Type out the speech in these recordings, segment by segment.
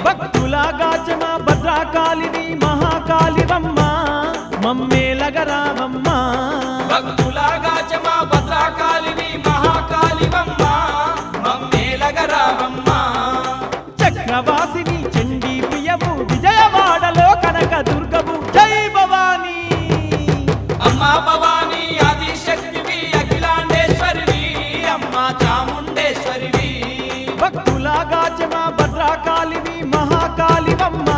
భక్తులాగాచమ భద్రకాళివి మహాకాళివమ్మ మమ్మేలగరావమ్మ భక్తులాగాచమ భద్రకాళివి మహాకాళివమ్మ మమ్మేలగరావమ్మ చక్రవాసిని చండీ ప్రియవు విజయవాడలో కనక దుర్గవు జై భవానీ అమ్మా భవానీ ఆదిశక్తివి అఖిలాండేశ్వరివి అమ్మా చాముండేశ్వరివి భక్తులాగాచమ భద్రకాళివి మహాకాళివమ్మ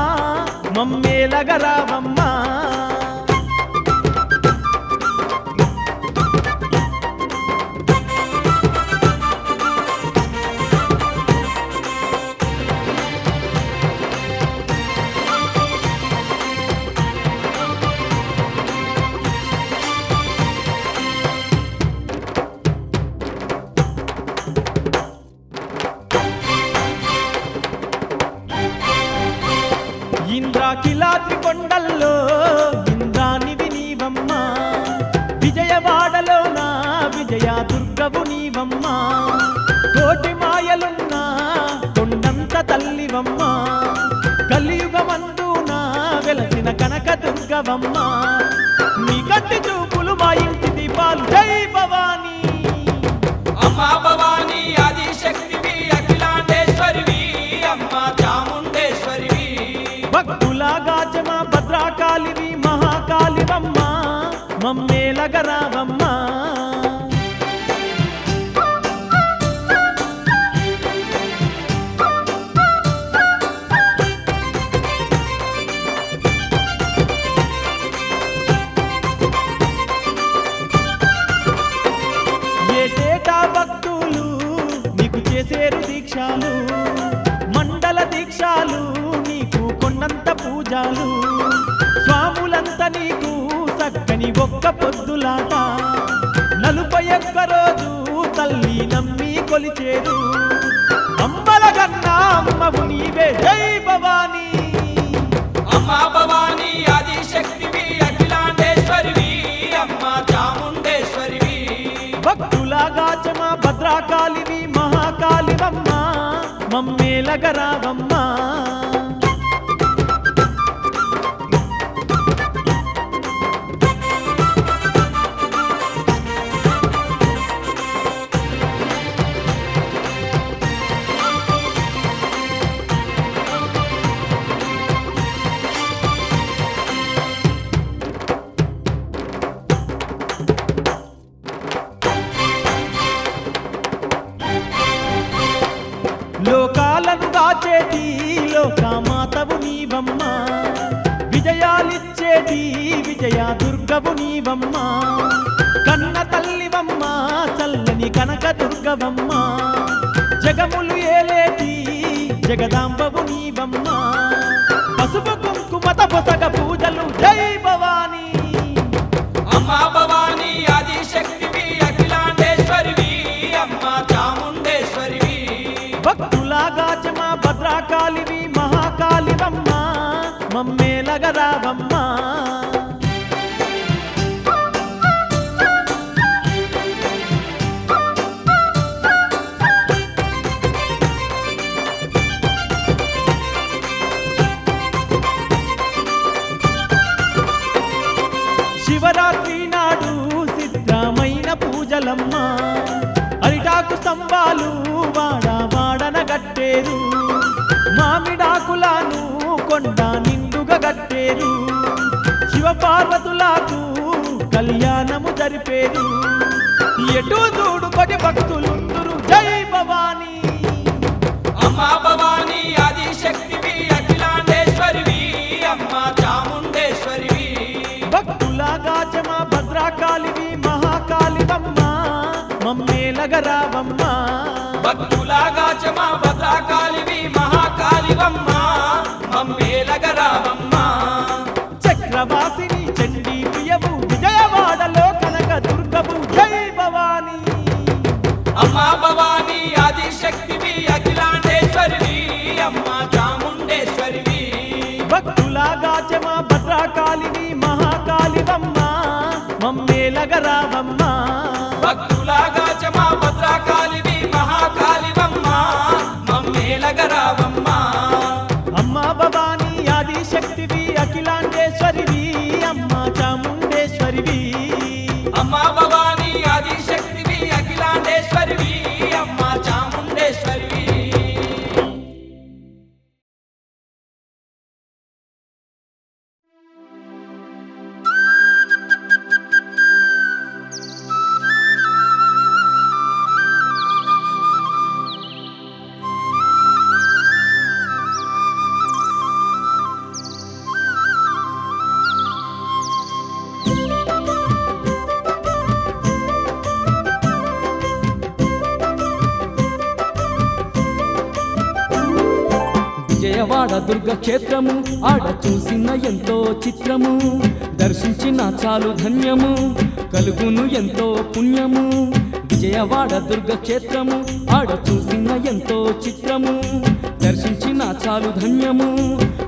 మమ్మేలగరావమ్మ ఇంద్రాకిలాద్రి కొండల్లో ఇంద్రానివి నీవమ్మ విజయవాడలో నా విజయ దుర్గవు నీవమ్మ కోటి మాయలున్నా కొండంత తల్లివమ్మ కలియుగమందు నా వెలసిన కనక దుర్గవమ్మ నీ కంటి చూపులు మా ఇంటి దీపాలు జై భవానీ అమ్మా భవానీ ఆదిశక్తివి అఖిలాండేశ్వరివి అమ్మా చాముండేశ్వరివి భక్తులాగాచమ భద్రకాళివి మహాకాళివమ్మ మమ్మేలగరావమ్మ ఏటేటా భక్తులు నీకు చేసేరు దీక్షాలు మండల దీక్షాలు నీకు కొండంత పూజాలు స్వాములంతా నీకు చక్కని ఒక్క పొద్దులాట 41 రోజు తల్లి నమ్మి కొలిచేరు అంబలగన్నా అమ్మవు నీవే జై భవానీ అమ్మా భవానీ ఆదిశక్తివి అఖిలాండేశ్వరివి అమ్మా చాముండేశ్వరివి భక్తులాగాచమ భద్రకాళివి మహాకాళివమ్మ మమ్మేలగరావమ్మ లోకాలను దాచేటి లోకమాతవు నీవమ్మ విజయాలిచ్చేటి విజయ దుర్గవు నీవమ్మ కన్న తల్లివమ్మ చల్లని కనక దుర్గవమ్మ జగములు ఏలేటి జగదాంబవు నీవమ్మ పసుపు కుంకుమత పొసగ పూజలు జై భవానీ అమ్మా భవానీ ఆదిశక్తివి అఖిలాండేశ్వరివి అమ్మా చాముండేశ్వరివి భక్తులాగాచమ భద్రకాళివి మహాకాళివమ్మ మమ్మేలగరావమ్మ శివరాత్రి నాడు సిద్ధమైన పూజలమ్మ అరిటాకు స్తంభాలు వాడన గట్టేరు మామిడాకులను కొండ నిండుగా గట్టేరు శివపార్వతులకు కళ్యాణము జరిపేరు ఎటు చూడుకొని భక్తులుందురు జై భవానీ అమ్మా భవానీ ఆదిశక్తివి అఖిలాండేశ్వరివి అమ్మా చాముండేశ్వరివి భక్తులాగాచమ భద్రకాళివి మహాకాళివమ్మ మమ్మేలగరావమ్మ భక్తులాగాచమ భద్రకాళివి మహాకాళివమ్మ మమ్మేలగరావమ్మ చక్రవాసిని చండీ ప్రియవు విజయవాడలో కనక దుర్గవు జై భవానీ అమ్మా భవానీ ఆదిశక్తివి అఖిలాండేశ్వరివి అమ్మా చాముండేశ్వరివి భక్తులాగాచమ భద్రకాళివి మహాకాళివమ్మ మమ్మేలగరావమ్మ భక్తులాగాచమ భద్రకాళివి మహాకాళివమ్మ మమ్మేలగరావమ్మ విజయవాడ దుర్గ క్షేత్రము ఆడ చూసిన ఎంతో చిత్రము దర్శించిన చాలు ధన్యము కలుగును ఎంతో పుణ్యము విజయవాడ దుర్గ క్షేత్రము ఆడ చూసిన ఎంతో చిత్రము దర్శించిన చాలు ధన్యము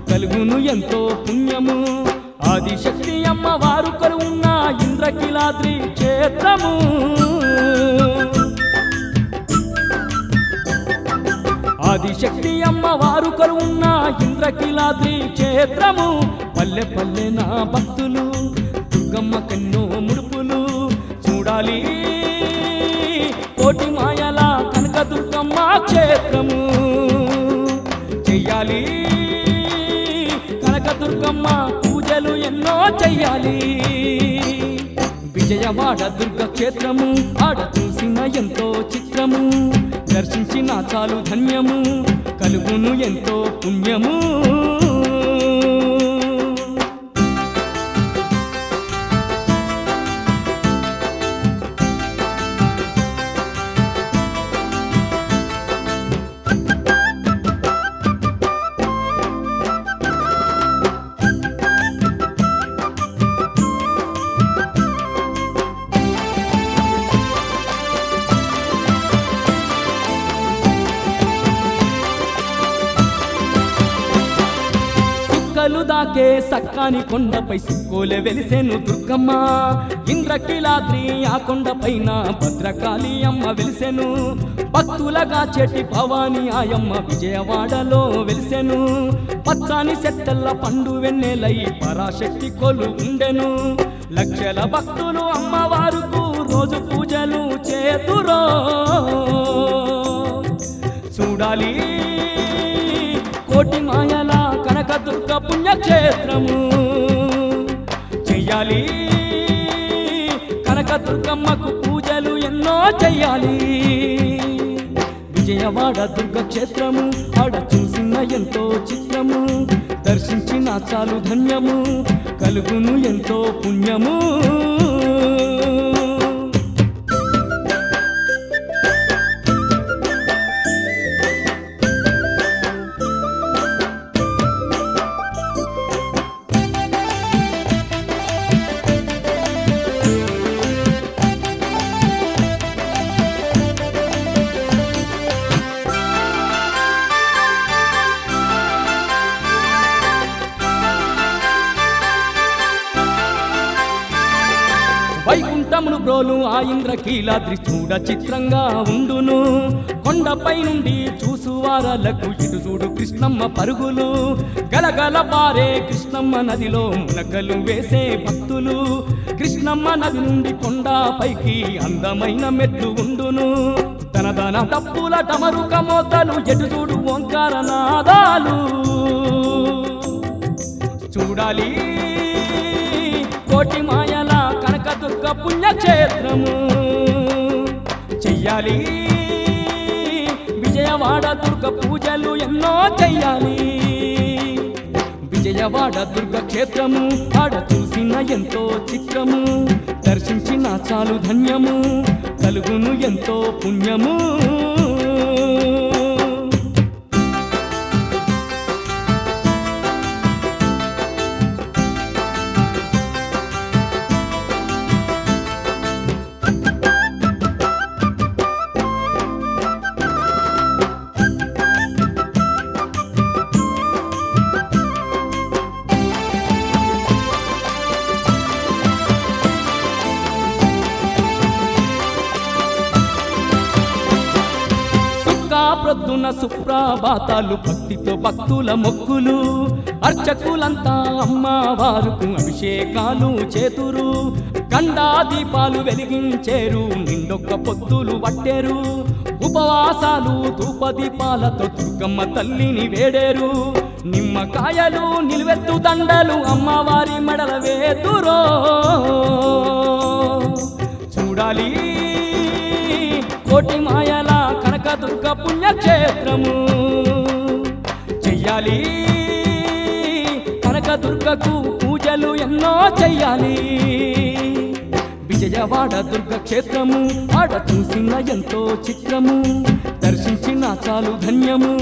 కలుగును ఎంతో పుణ్యము ఆదిశక్తి అమ్మవారు కొలువున్న ఇంద్రకీలాద్రి క్షేత్రము ఆదిశక్తి అమ్మవారు కొలువున్న ఇంద్రకీలాద్రి క్షేత్రము పల్లె పల్లె నా భక్తులు దుర్గమ్మ కన్నో ముడుపులు చూడాలి కోటి మాయల కనక దుర్గమ్మ క్షేత్రము చెయ్యాలి కనక దుర్గమ్మ పూజలు ఎన్నో చెయ్యాలి విజయవాడ దుర్గ క్షేత్రము ఆడ చూసిన ఎంతో చిత్రము దర్శించిన చాలు ధన్యము కలుగును ఎంతో పుణ్యము దాకే సక్కాని కొండపై సుక్కోలే వెలిసెను దుర్గమ్మ ఇంద్రకీలాద్రి ఆ కొండపైన భద్రకాళి అమ్మ వెలిసెను భక్తులగా చెట్టి భవాని ఆయమ్మ విజయవాడలో వెలిసెను పచ్చాని చెట్టల్ల పండు వెన్నెలై పరాశక్తి కొలు ఉండెను లక్షల భక్తులు అమ్మవారుకు రోజు పూజలు చేతురో చూడాలి కోటి మాయల కనక దుర్గ పుణ్యక్షేత్రము చెయ్యాలి కనక దుర్గమ్మకు పూజలు ఎన్నో చెయ్యాలి విజయవాడ దుర్గ క్షేత్రము ఆడ చూసిన ఎంతో చిత్రము దర్శించిన చాలు ధన్యము కలుగును ఎంతో పుణ్యము వైకుంఠమును బ్రోలు ఆ ఇంద్రకీలాద్రి చూడ చిత్రంగా ఉండును కొండపై నుండి చూసువారలకు ఇటు చూడు కృష్ణమ్మ పరుగులు గలగల పారే కృష్ణమ్మ నదిలో మునకలు వేసే భక్తులు కృష్ణమ్మ నది నుండి కొండపైకి అందమైన మెట్లు ఉండును తనదన తప్పుల టమరుక మోతలు ఎటు చూడు ఓంకార నాదాలు చూడాలి కోటి మాయల కనక దుర్గ పుణ్యక్షేత్రము చెయ్యాలి విజయవాడ దుర్గ పూజలు ఎన్నో చెయ్యాలి విజయవాడ దుర్గ క్షేత్రము ఆడ చూసిన ఎంతో చిత్రము దర్శించిన చాలు ధన్యము కలుగును ఎంతో పుణ్యము ప్రొద్దున సుప్రభాతాలు భక్తితో భక్తుల మొక్కులు అర్చకులంతా అమ్మవారుకు అభిషేకాలు చేతురు గండా దీపాలు వెలిగించేరు నిండొక్క పొద్దులు పట్టేరు ఉపవాసాలు ధూపదీపాలతో దుర్గమ్మ తల్లిని వేడేరు నిమ్మకాయలు నిలువెత్తు దండలు అమ్మవారి మెడల వేతురో చూడాలి కోటి మాయల కనక దుర్గ పుణ్యక్షేత్రము చెయ్యాలి కనక దుర్గకు పూజలు ఎన్నో చెయ్యాలి విజయవాడ దుర్గ క్షేత్రము ఆడ చూసిన ఎంతో చిత్రము దర్శించిన చాలు ధన్యము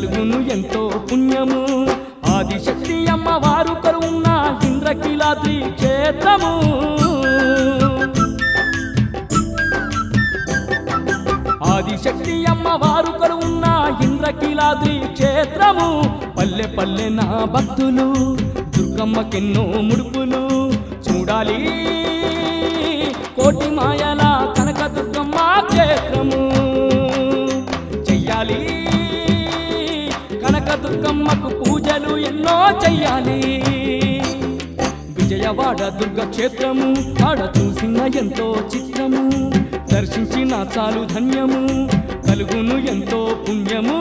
కలుగును ఎంతో పుణ్యము ఆదిశక్తి అమ్మవారు కరువున్న ఇంద్రకీలాద్రి క్షేత్రము ఆదిశక్తి అమ్మవారు కరువున్న ఇంద్రకీలాద్రి క్షేత్రము పల్లె పల్లె నా భక్తులు దుర్గమ్మకెన్నో ముడుపులు చూడాలి కోటి మాయల కనక దుర్గమ్మ క్షేత్రము చెయ్యాలి కనక దుర్గమ్మకు పూజలు ఎన్నో చెయ్యాలి విజయవాడ దుర్గ క్షేత్రము ఆడ చూసిన ఎంతో చిత్రము దర్శించిన చాలు ధన్యము కలుగును ఎంతో పుణ్యము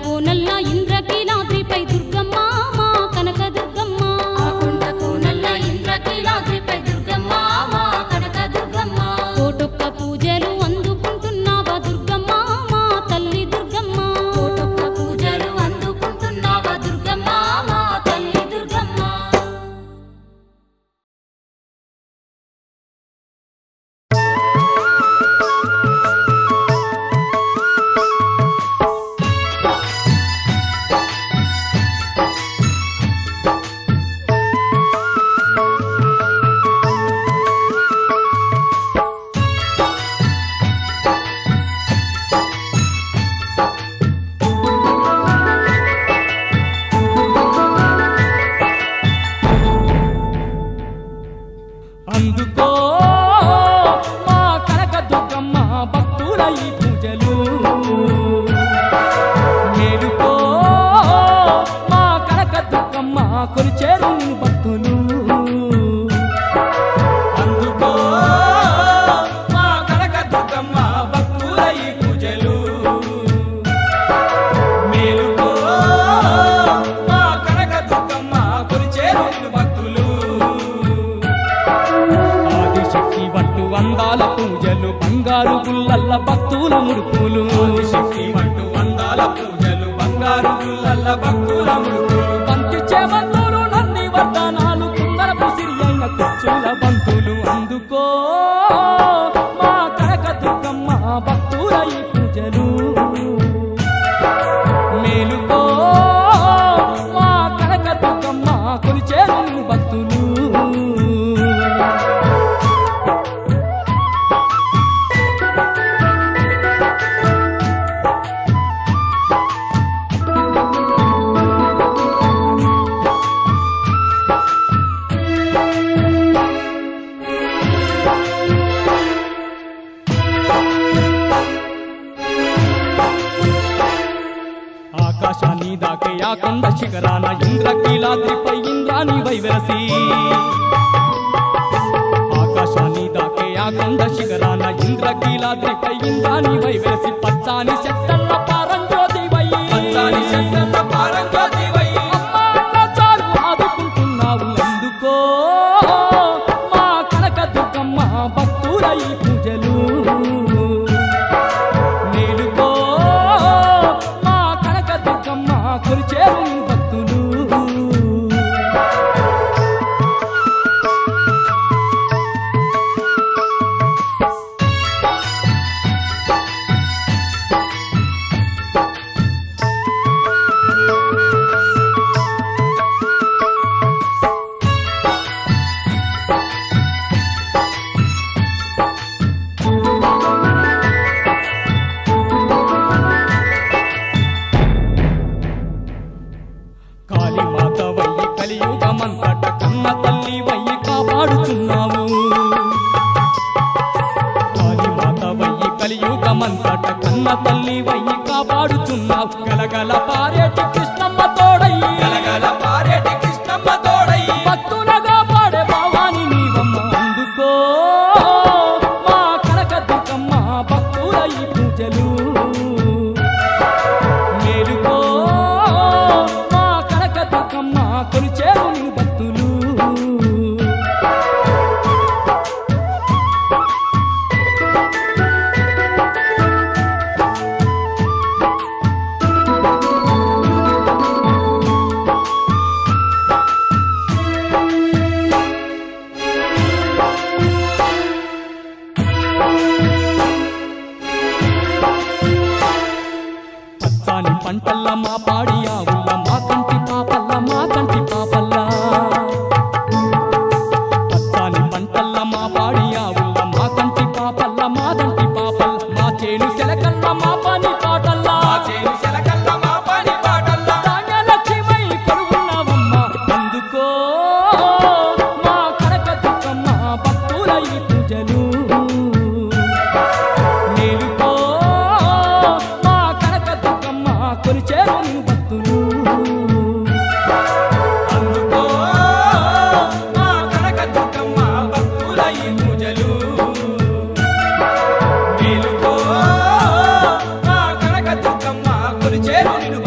కోనల్ల ఇంద్రకీలాద్రిపై దుర్గమ్మ మా కనక దుర్గమ్మ ఆ కొండకు నల్ల ఇంద్రకీలాద్రిపై దుర్గమ్మ మా కనక దుర్గమ్మ కోటొక్క పూజలు అందుకుంటున్నావా దుర్గమ్మ మా తల్లి దుర్గమ్మ కోటొక్క పూజలు అందుకుంటున్నావా దుర్గమ్మ మా తల్లి దుర్గమ్మ అందుకో మా కనక దుర్గమ్మ భక్తుల ఈ పూజలు మేలుకో మా కనక దుర్గమ్మ కొలిచేరు భక్తులు అందుకో మా కనక దుర్గమ్మ భక్తుల ఈ పూజలు మేలుకో మా కనక దుర్గమ్మ కొలిచేరు భక్తులు ఆదిశక్తి వట్టు అందాల పూజలు బంగారు గుల్లల్ల భక్తుల ముడుపులు శక్తి వంటు వందాల పూజలు బంగారు గుల్లల్ల భక్తుల ముడుపులు బంతి చేమంతులు నంది వర్ధనాలు కుందరపు సిరి అయిన కుచ్చుల బంతులు అందుకో మా కనక దుర్గమ్మ భక్తుల ఈ పూజలు మేలుకో మా కనక దుర్గమ్మ కొలిచేరు భక్తులు ఆకాశాన్ని దాకే ఆ కొండ శిఖరాన ఇంద్రకీలాద్రిపై ఇంద్రాని వైవెలసి ఆకాశాన్ని దాకే ఆ కొండ శిఖరాన ఇంద్రకీలాద్రిపై ఇంద్రాని వైవెలసి పచ్చాని చెట్టన్న పారంజ్యోతి వై పచ్చాని చెట్టన్న పారంజ్యోతి వై అమ్మా చాలు ఆదుకుంటున్నావు అందుకో మా కనక దుర్గమ్మ భక్తుల ఈ పూజలు మేలుకో మా కనక దుర్గమ్మ కొలిచేరు భక్తులు కాళీమాత వయ్యి కలియుగమంతట కన్న తల్లి వయ్యి కాపాడుతున్నావు కాళీమాత వయ్యి కలియుగమంతట కన్న తల్లి వయ్యి కాపాడుతున్నావు గలగల పారేటి కృష్ణమ్మ తోడయ్యి గలగల పారేటి కృష్ణమ్మ తోడై భక్తులగా పాడే భావాని నీవమ్మ అందుకో మా కనక దుర్గమ్మ భక్తుల ఈ పూజలు మేలుకో మా కనక దుర్గమ్మ కొలిచేరు భక్తులు పచ్చాని పంటల్ల మా పాడి ఆవుల మా కంటి పాపల్ల మా కంటి పాపల్ల పచ్చాని పంటల్ల మా పాడి ఆవుల మా కంటి పాపల్ల మా కంటి పాపల్ల మా చేను సెలకల్ల మా పని పాటల్లా మా చేను సెలకల్ల మా పని పాటల్లా ధాన్యలక్ష్మై కొలువున్నావమ్మ అందుకో మా కనక దుర్గమ్మ భక్తుల ఈ పూజలు మేలుకో మా కనక దుర్గమ్మ కొలిచేరు భక్తులు అందుకో మా కనక దుర్గమ్మ భక్తుల ఈ పూజలు మేలుకో మా కనక దుర్గమ్మ కొలిచేరు నిన్ను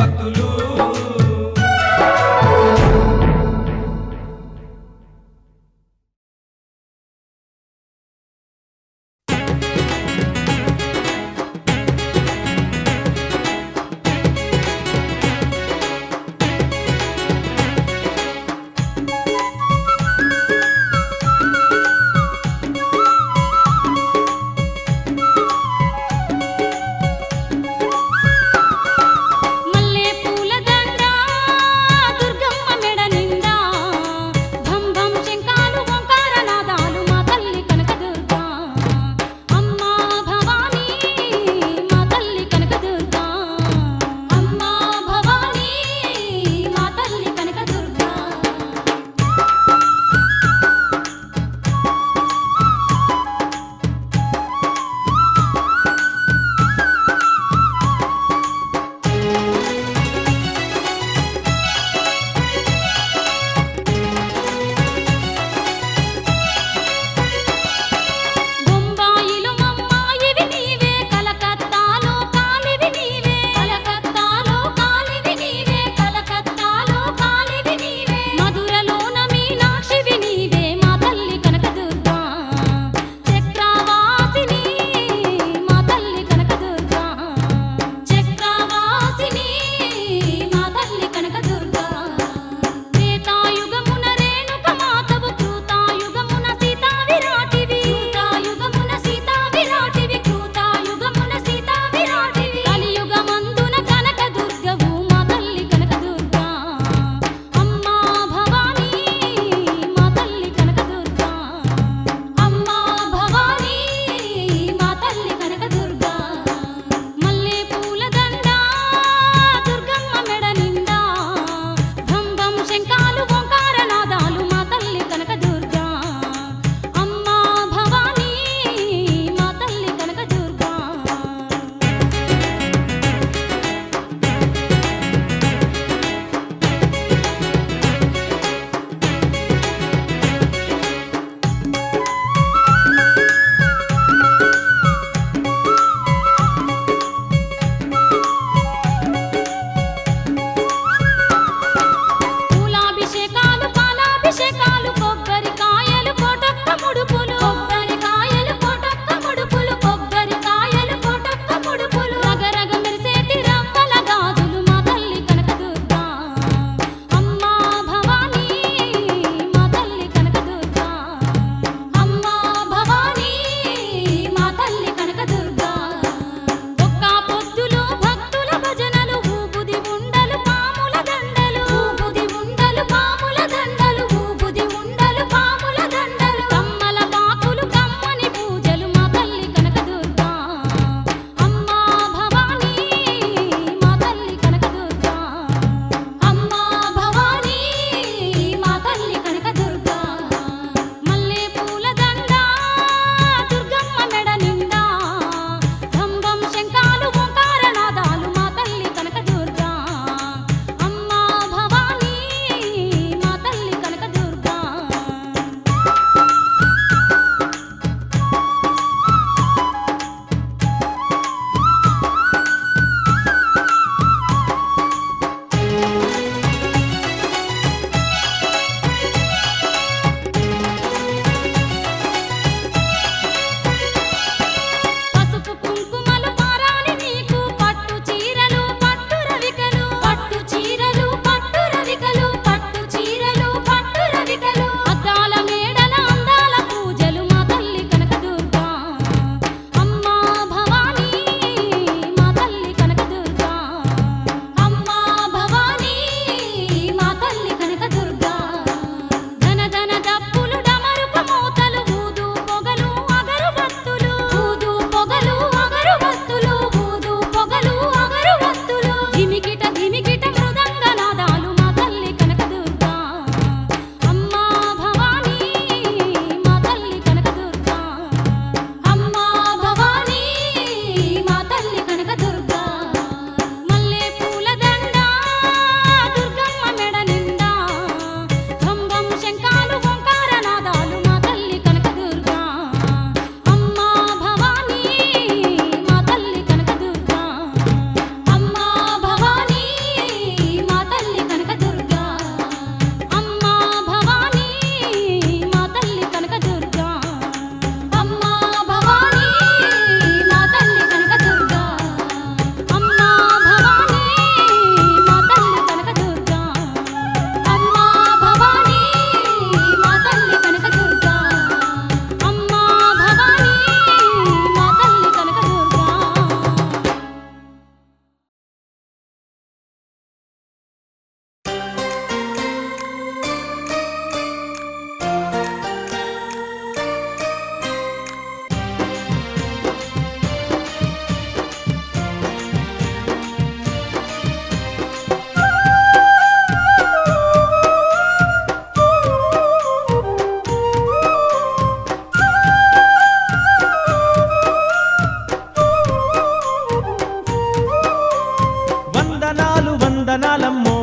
వందనాలమ్మో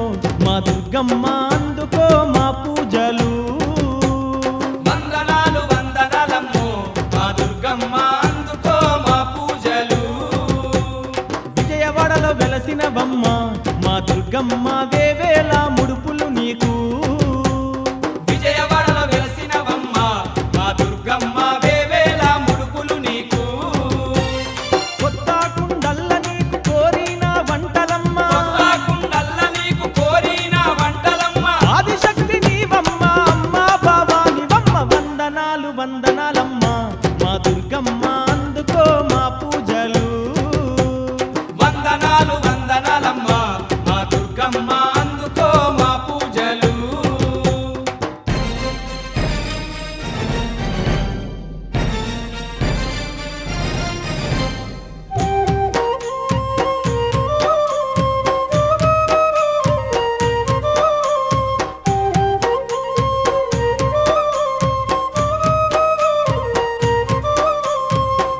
మా దుర్గమ్మ అందుకో మా పూజలు వందనాలు వందనాలమ్మో మా దుర్గమ్మ అందుకో మా పూజలు విజయవాడలో వెలసినవమ్మ మా దుర్గమ్మ వేవేల ముడుపులు నీకు విజయవాడలో వెలసినవమ్మ మా దుర్గమ్మ వేవేల ముడుపులు నీకు కొత్త కుండల్ల నీకు కోరిన వంటలమ్మ కొత్త కుండల్ల నీకు కోరిన వంటలమ్మ ఆదిశక్తి నీవమ్మ అమ్మ భవానివమ్మ వందనాలు వందనాలమ్మ మా దుర్గమ్మ అందుకో మా పూజలు వందనాలు వందనాలమ్మ మా దుర్గమ్మ అందుకో మా పూజలు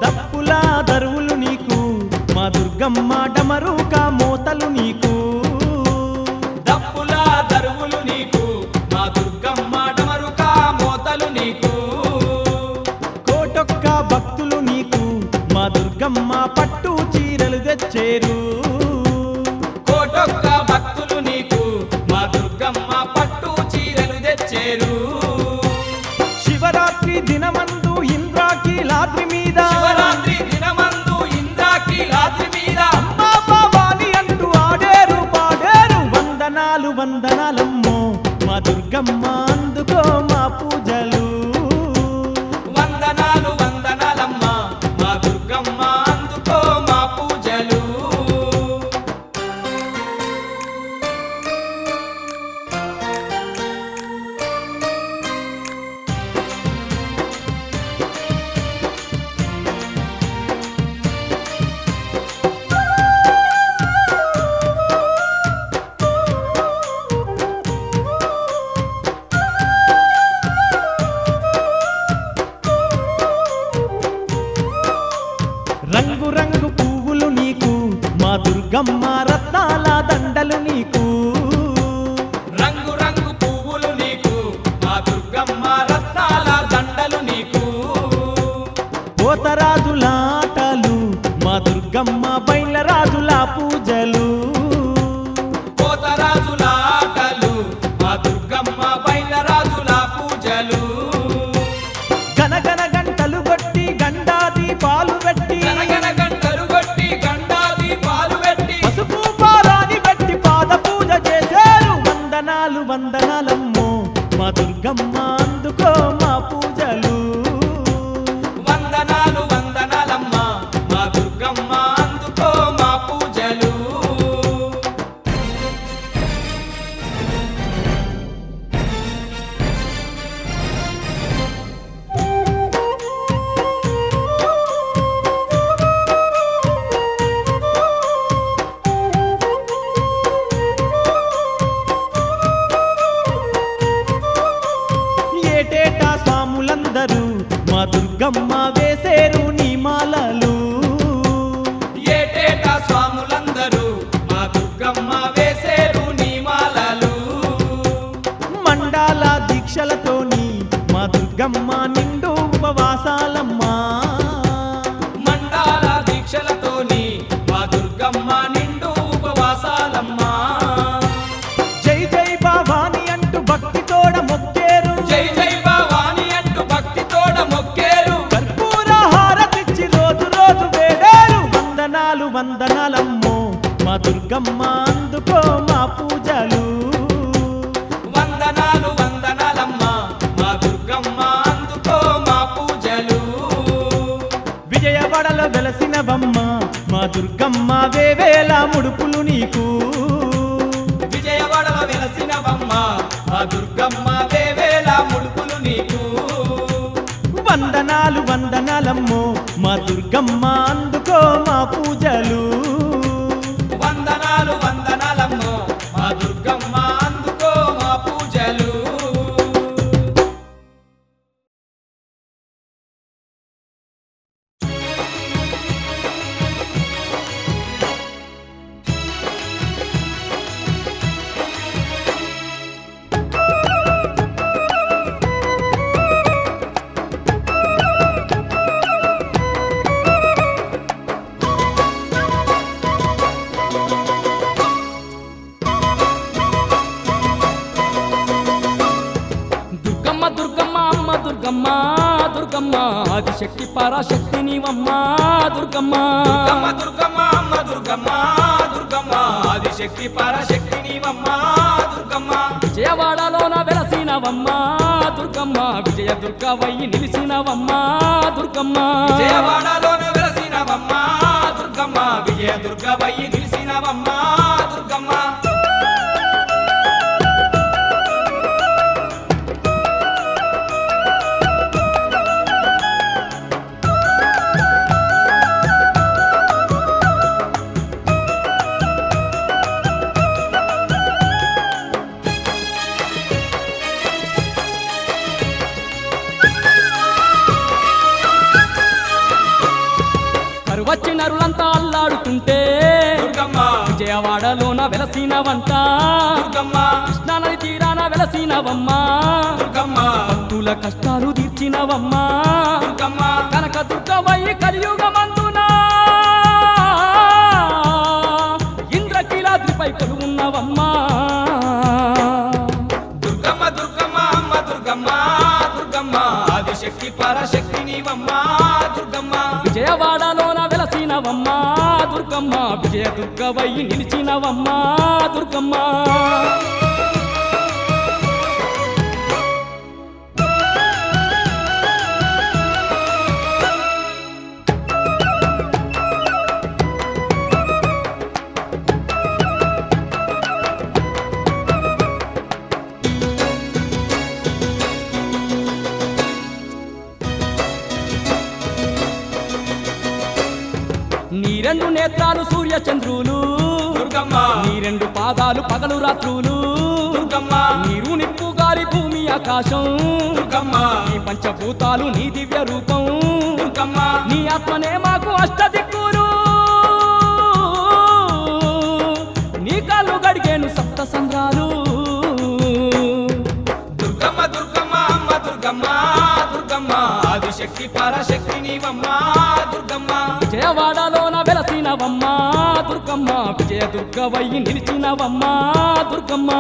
దప్పుల దరువులు నీకు మా దుర్గమ్మ డమరుక మోతలు నీకు దప్పుల దరువులు నీకు మా దుర్గమ్మ డమరుక మోతలు నీకు కోటొక్క భక్తులు నీకు మా దుర్గమ్మ పట్టు చీరలు తెచ్చేరు కోటొక్క భక్తులు నీకు మా దుర్గమ్మ పట్టు చీరలు తెచ్చేరు శివరాత్రి దినమందు ఇంద్రాకీలాద్రి మీద శివరాత్రి దినమందు ఇంద్రాకీలాద్రి మీద అమ్మా భవాని అంటూ ఆడేరు పాడేరు వందనాలు వందనాలమ్మో మా దుర్గమ్మ అందుకో మా పూజలు వందనాలు వందనాలమ్మ మా దుర్గమ్మ అందుకో మా పూజలు రంగు రంగు పువ్వులు నీకు మా దుర్గమ్మ రత్నాల దండలు నీకు రంగు రంగు పువ్వులు నీకు మా దుర్గమ్మ రత్నాల దండలు నీకు పోతరాజులాటలు మా దుర్గమ్మ బయలరాజుల పూజలు కోతరాజుల ఆటలు మా దుర్గమ్మ బయలరాజుల పూజలు గనగన గంటలు కొట్టి గండాది పాలు పెట్టి గనగన గంటలు కొట్టి గండాది పాలు పెట్టి పసుపు పారాని పెట్టి పాద పూజ చేశారు వందనాలు వందనాలమ్మో మా దుర్గమ్మ అందుకో మా పూజలు వందనాలు వందనాలమ్మ మా దుర్గమ్మ అందుకో మా పూజలు ఏటేటా స్వాములందరూ మా దుర్గమ్మ వేసేరు నీ మాలలు ఏటేటా స్వాములందరూ మా దుర్గమ్మ వేసేరు నీ మాలలు మండాల దీక్షలతోని మా దుర్గమ్మ నిండు ఉపవాసాలమ్మా మండాల దీక్షలతోని మా దుర్గమ్మ నిండు ఉపవాసాలమ్మా జై జై భవాని అంటూ భక్తితోడ మొక్కేరు జై జై భవాని అంటూ భక్తితోడ మొక్కేరు కర్పూర హారతిచ్చి రోజు రోజు వేడారు వందనాలు వందనాలమ్మో మా దుర్గమ్మ అందుకో మా పూజలు వందనాలు వందనాలమ్మ మా దుర్గమ్మ అందుకో మా పూజలు విజయవాడలో వెలసినవమ్మ మా దుర్గమ్మ వేవేల ముడుపులు నీకు విజయవాడలో వెలసినవమ్మ మా దుర్గమ్మ వేవేల ముడుపులు నీకు వందనాలు వందనాలమ్మో మా దుర్గమ్మ అందుకో మా పూజలు వందనాలు వందనాలమ్మ మా దుర్గమ్మ అందుకో మా పూజలు దుర్గమ్మ ఆదిశక్తి పరాశక్తి నీవమ్మ దుర్గమ్మ దుర్గమ్మ దుర్గమ్మ అమ్మ దుర్గమ్మ దుర్గమ్మ ఆదిశక్తి పరాశక్తి నీవమ్మ దుర్గమ్మ విజయవాడలోన వెలసినవమ్మ దుర్గమ్మ విజయ దుర్గవై నిలిసినవమ్మ దుర్గమ్మ విజయవాడలోన వెలసినవమ్మ దుర్గమ్మ విజయ దుర్గవై నిలిసినవమ్మ దుర్గమ్మ వచ్చి నరులంతా అల్లాడుతుంటే దుర్గమ్మ విజయవాడలోన వెలసినవంట దుర్గమ్మ కృష్ణానది తీరాన వెలసినవమ్మ దుర్గమ్మ భక్తుల కష్టాలు తీర్చినవమ్మ దుర్గమ్మ కనక దుర్గవై కలియుగమందున ఇంద్రకీలాద్రిపై కొలువున్నవమ్మ దుర్గమ్మ దుర్గమ్మ అమ్మ దుర్గమ్మ దుర్గమ్మ ఆదిశక్తి పరాశక్తి నీవమ్మ దుర్గమ్మ విజయవాడలోన వెలసినవమ్మ దుర్గమ్మ విజయ దుర్గవై నిలిచినవమ్మ దుర్గమ్మ నీ రెండు నేత్రాలు సూర్య చంద్రులు దుర్గమ్మ నీ రెండు పాదాలు పగలు రాత్రులు దుర్గమ్మ నీరు నిప్పు గాలి భూమి ఆకాశం దుర్గమ్మ నీ పంచభూతాలు నీ దివ్య రూపం దుర్గమ్మ నీ ఆత్మనే మాకు అష్టదిక్కులు నీ కాళ్ళు గడిగేను సప్త సంద్రాలు దుర్గమ్మ దుర్గమ్మ అమ్మ దుర్గమ్మ దుర్గమ్మ ఆదిశక్తి పరాశక్తి నీవమ్మ దుర్గమ్మ విజయవాడలోన వెలసినవమ్మ దుర్గమ్మ విజయ దుర్గవై నిలిచినవమ్మ దుర్గమ్మ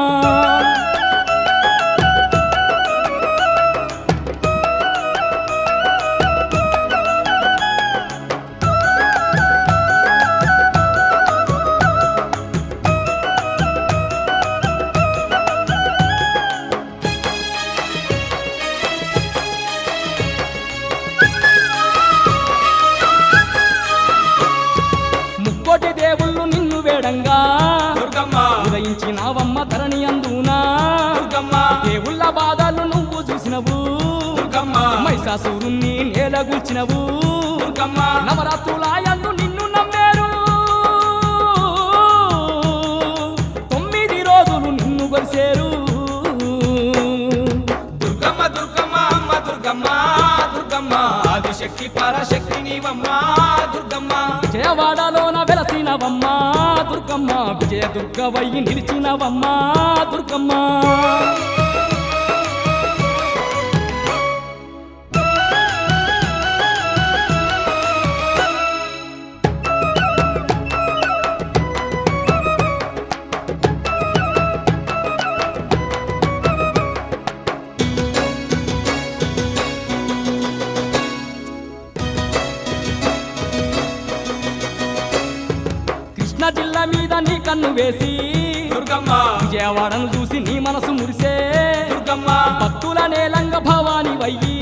ముక్కోటి దేవుళ్ళు నిన్ను వేడంగా దుర్గమ్మ ఉదయించినావమ్మ ధరణి అందునా దుర్గమ్మ దేవుళ్ళ బాధలు నువ్వు చూసినవు దుర్గమ్మ మహిషాసురుణ్ణి నేలగూల్చినవు దుర్గమ్మ నవరాత్రులాయందు నిన్ను నమ్మారు 9 రోజులు నిన్ను కొలిసేరు దుర్గమ్మ దుర్గమ్మ అమ్మ దుర్గమ్మ దుర్గమ్మ ఆదిశక్తి పరాశక్తి నీవమ్మ దుర్గమ్మ విజయవాడలోన వెలసినవమ్మ దుర్గమ్మ విజయ దుర్గవై నిలిచినవమ్మ దుర్గమ్మ కృష్ణా జిల్లా మీద నీ కన్ను వేసి దుర్గమ్మ విజయవాడను చూసి నీ మనసు మురిసే దుర్గమ్మ భక్తుల నేలంగ భవాని వయ్యి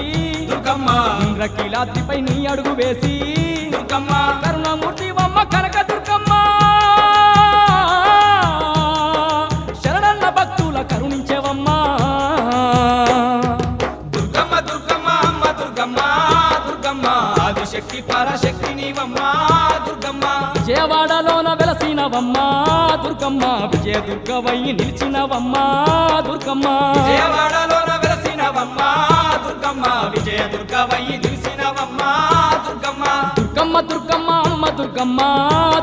దుర్గమ్మ ఇంద్రకీలాద్రిపై నీ అడుగు వేసి దుర్గమ్మ కరుణమూర్తివమ్మ కనక దుర్గమ్మ శరణన్న భక్తుల కరుణించేవమ్మ దుర్గమ్మ దుర్గమ్మ అమ్మ దుర్గమ్మ దుర్గమ్మ ఆదిశక్తి పరాశక్తి నీవమ్మ దుర్గమ్మ విజయవాడలోన వెలసినవమ్మ దుర్గమ్మ విజయ దుర్గవై నిలిచినవమ్మ దుర్గమ్మ విజయవాడలోన వెలసినవమ్మ దుర్గమ్మ విజయ దుర్గవై నిలిసినవమ్మ దుర్గమ్మ దుర్గమ్మ దుర్గమ్మ అమ్మ దుర్గమ్మ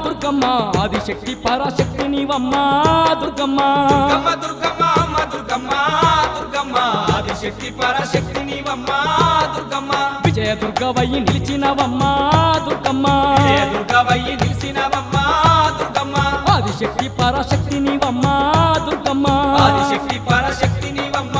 దుర్గమ్మ ఆదిశక్తి పరాశక్తి నీవమ్మ దుర్గమ్మ దుర్గమ్మ దుర్గమ్మ అమ్మ దుర్గమ్మ దుర్గమ్మ ఆదిశక్తి పరాశక్తి నీవమ్మ దుర్గమ్మ విజయ దుర్గవై నిలిచినవమ్మ దుర్గమ్మ విజయ దుర్గవై నిలిసినవమ్మ దుర్గమ్మ ఆదిశక్తి పరాశక్తి నీవమ్మ దుర్గమ్మ ఆదిశక్తి పరాశక్తి నీవమ్మ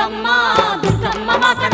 దుర్గమ్మ దుర్గమ్మ మా కనక